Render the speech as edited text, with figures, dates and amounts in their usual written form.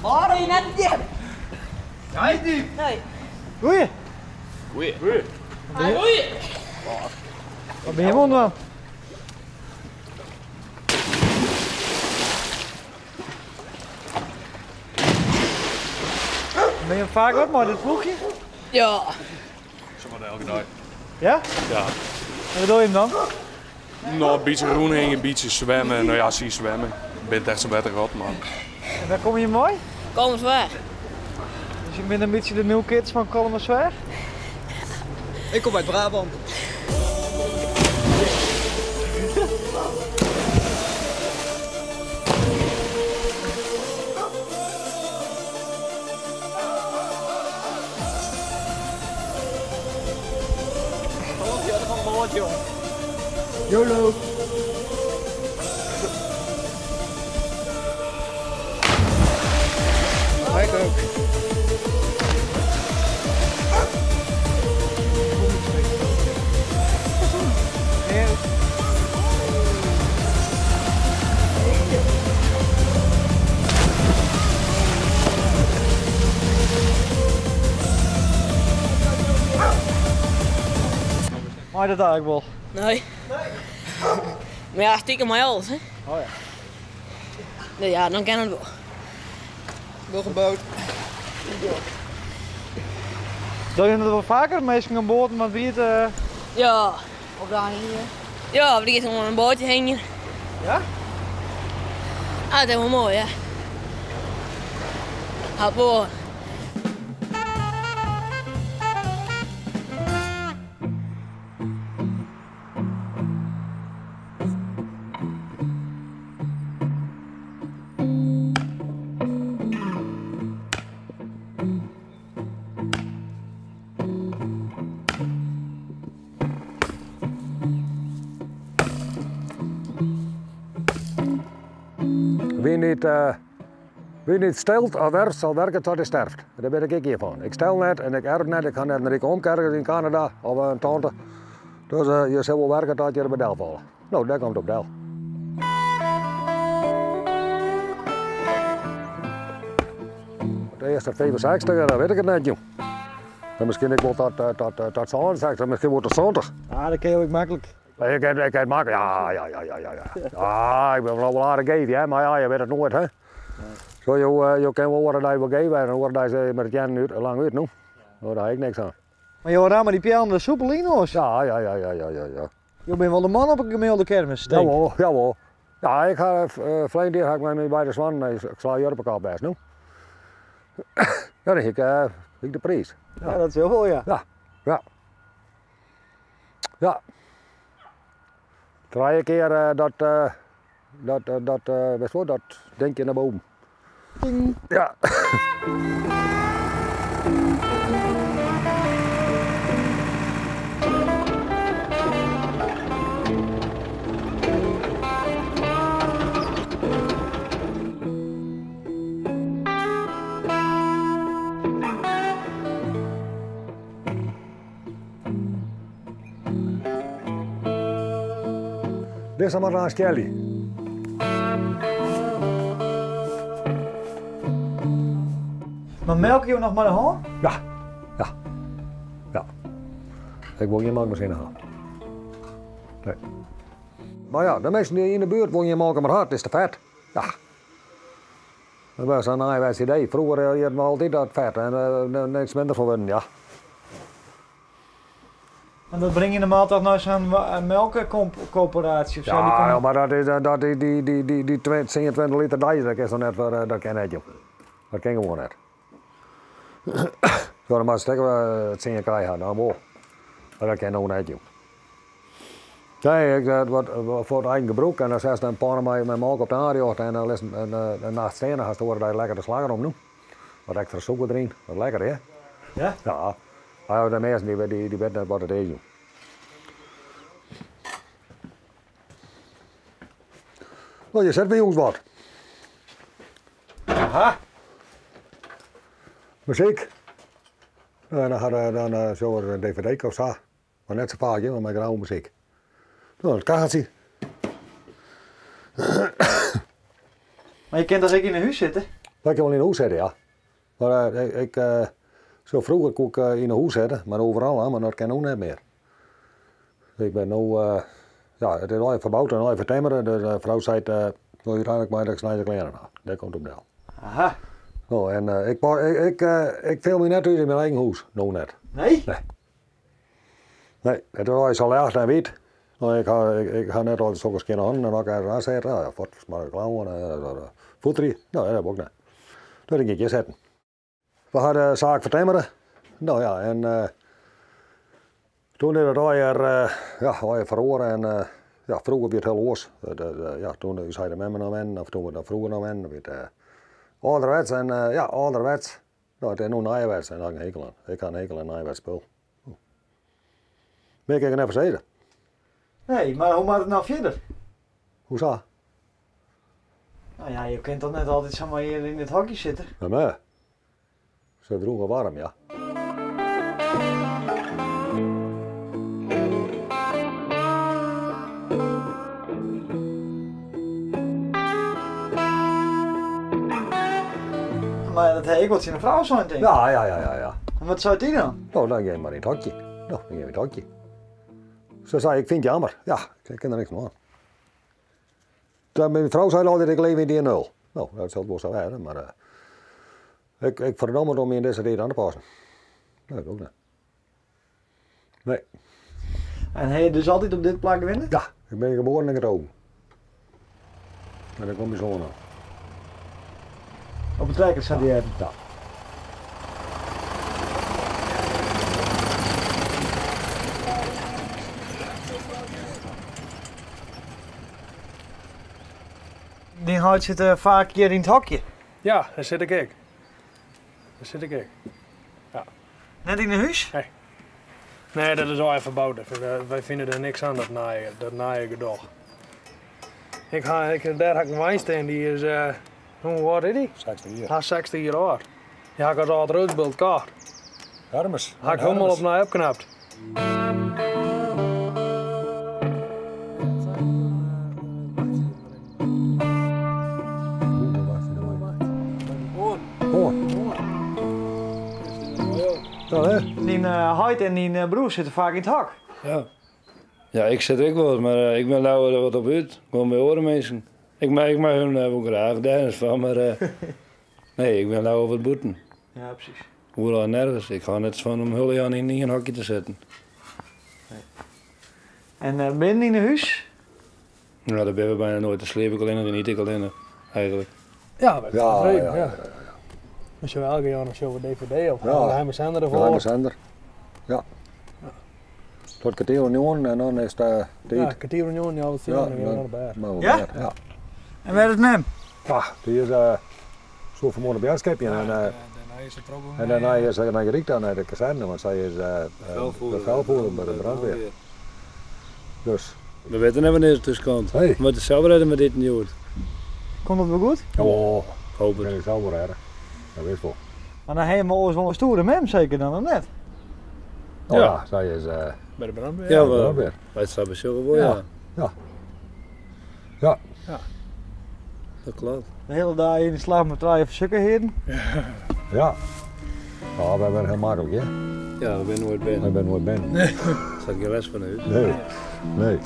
Oh, dat je net niet hebt. Nee, niet. Nee. Goeie. Goeie. Goeie. Wat ben je aan dan? Ben je vaak wat maar dit ploegje? Ja. Zo wat elke dag. Ja? Ja. En wat doe je hem dan? Nou, een beetje groen heen, een beetje zwemmen. Nou ja, zie zwemmen. Ik ben echt zo beter gehad, man. En waar kom je mooi? Kom eens weg. Dus je bent een beetje de new kids van Kolmersweg? Ik kom uit Brabant. YOLO! Mij ook. Maar dat eigenlijk wel. Nee. Maar ja, stiekem maar alles, hè? Oh ja. Nee, ja, dan ken het wel. Nog een boot. Doe je dat wel vaker? Meestal aan boord, maar wie het... Ja. Op de hier? Ja, we gaan gewoon een bootje heen. Ja? Ah, dat is wel mooi, hè? Gaat wel. Wie niet stelt of werkt, zal werken tot hij sterft. Daar ben ik hiervan. Ik stel net en ik erf net. Ik ga net naar de omkerken in Canada of een tante. Dus je zal wel werken tot je er bij Del vallen. Nou, daar komt op Del. De eerste 65, dat weet ik het net, joh. Dan misschien ik wel tot 60, misschien wordt het 70. Ah, dat kan je ook makkelijk. Ik kan het maken, ja. Ja, ik ben wel aardig geven, hè, maar ja, je weet het nooit, hè. Zo, je kan wel worden dat je wil geven en worden dat je met het jaren uit, lang uit, nu. Nou, daar heb ik niks aan. Maar je hoort aan met die piano de soepelino's. Ja. Je bent wel de man op een gemiddelde kermis, denk ik. Jawel. Ja, ik ga, verleden keer ga ik mee bij de Zwan, ik sla je op elkaar best, nu. Ja, dan ik de prijs. Ja, dat is heel veel, ja. Ja. 3 keer dat denk je naar boven. Ding. Ja. Dit is maar een Kelly. Maar melk je nog maar de hand? Ja. Ik wil geen melkmachine hebben. Nee. Maar ja, de mensen die in de buurt wonen, je melk maar hard, is te vet. Ja. Dat was een eigenwijs idee. Vroeger had we altijd dat vet en niks minder voor winnen, ja. En dat breng je normaal toch naar zo'n melkcoöperatie of zo? Ja, maar die 22 liter dijs, dat is nog net voor, dat kan net, joh. Dat kan gewoon net. Zo, dan maar stekken we het zin krijgen, dan wel. Maar dat kan nog net, joh. Nee, dat wordt voor het eigen gebruik en dan zet je een paar met melk op de aanjacht en dan na het stenen gaat het worden dat je lekker de slager om doen. Wat extra suiker erin, wat lekker hè? Ja? Ja. Maar de meesten die weten net wat het is, joh. Nou, je zet bij ons wat. Aha. Muziek. En dan gaat dan zo een dvd of zo. Maar net zo vaak, maar met oude muziek. Nou, het kaartje. Maar je kunt als ik in een huis zitten? Dat kan wel in een huis zetten, ja. Maar zo vroeger kon ik in een huis zetten, maar overal, maar dat kan ook niet meer. Ik ben nu, ja, het is al verbouwd en al vertimmeren, dus de vrouw zei, wil je uiteindelijk maar dat ik snijden kleren aan. Dat komt op deel. Aha. Nou, en ik film me net uit in mijn eigen huis, nou net. Nee? Nee, het is al erg en wit. Nou, ik ga net altijd zo'n keer aan en dan ga ik eraan zetten. Ja, wat maar klauwen, voetrie. Nou, dat heb ik ook niet. Dat ging ik je zetten. We hadden de zaak vertimmeren. Nou ja, en toen is het alweer verloren en ja, vroeger werd het heel los. Ja, toen zei de memmen naar men, of toen we dat vroeger naar men, werd ouderwets en ja, ouderwets. Nou, het is nu nieuwwets en daar heb ik een hekel aan. Ik ga een hekel aan nieuwwets spul. Ben ik even verzeden. Nee, maar hoe maakt het nou verder? Hoezo? Nou ja, je kunt toch net altijd zomaar hier in het hokje zitten? Ja, maar. Zo droeg warm, ja. Maar dat heb ik wat in een vrouw zijn, denk ik. Ja. En wat zou die dan? Nou, dan ga je maar in het hokje. Nou, dan ga je in het hokje. Ze zei, ik vind het jammer. Ja, ik ken er niks van aan. Toen mijn vrouw zei altijd, ik leef in die nul. Nou, dat zal het wel zo zijn, maar ik verdomme het om me in deze reden aan te passen. Nee, dat ook niet. Nee. En heb je dus altijd op dit plak winnen? Ja, ik ben geboren in het ogen. En dan kom je zo aan. Op het trekker staat die hebben. Ja. Die houdt zit vaak hier in het hokje. Ja, daar zit ik. Daar zit ik. Net in een huis? Nee, dat is al even verbouwd. Wij vinden er niks aan, dat naaien gedoog. Daar heb ik een wijnsteen, die is, hoe oud is die? 60 jaar. Hij is 60 jaar oud. Ja, ik had al het roodbeeld kaart. Hermes. Had ik helemaal op mij opknapt. Die huid en die broer zitten vaak in het hok. Ja, ik zit ook wel, maar ik ben nou er wat op uit. Gewoon bij andere mensen. Ik mag hun ook graag Dennis van, maar nee, ik ben nou op het boeten. Ja, precies. Hoewel en nergens. Ik ga net van om Hullian in een hokje te zetten. En ben je in een huis? Nou, daar ben we bijna nooit. Daar sleep ik alleen nog en niet ik alleen eigenlijk. Ja, dat is tevreden, ja. Als je elke jaar nog zo'n DVD of Ja. de Heimerzender Ja, ervoor. de zender. Ja. Tot kwartier union en dan is de tijd. Ja, kwartier union, ja, dat zie je Ja, nog naar de berg. maar we Ja? weer, ja. En waar is het met hem? Ja, die is zo vermoorde bergskepje en daarna is hij naar gericht aan de kazerne, want zij is de velvoerder bij de brandweer. Dus, We weten niet wanneer het dus komt. Hey. We moeten zelf redden met dit nieuws. Komt dat wel goed? oh, Hoop ben het. ik zelf wel redden. Dat weet wel. Maar dan heb je maar wel een stoere mem zeker dan of net. Oh ja, zij is Bij de brandweer? Ja, de wel. brandweer. Wij staan bij zo gewoon, Ja. ja. Ja. Dat klopt. De hele dag in de slaap met draaien versukken Ja. Ja, wij zijn heel makkelijk, hè? Ja, we zijn nooit Wij binnen. zijn nooit ben. Daar staat geen les van uit. Nee. Nee.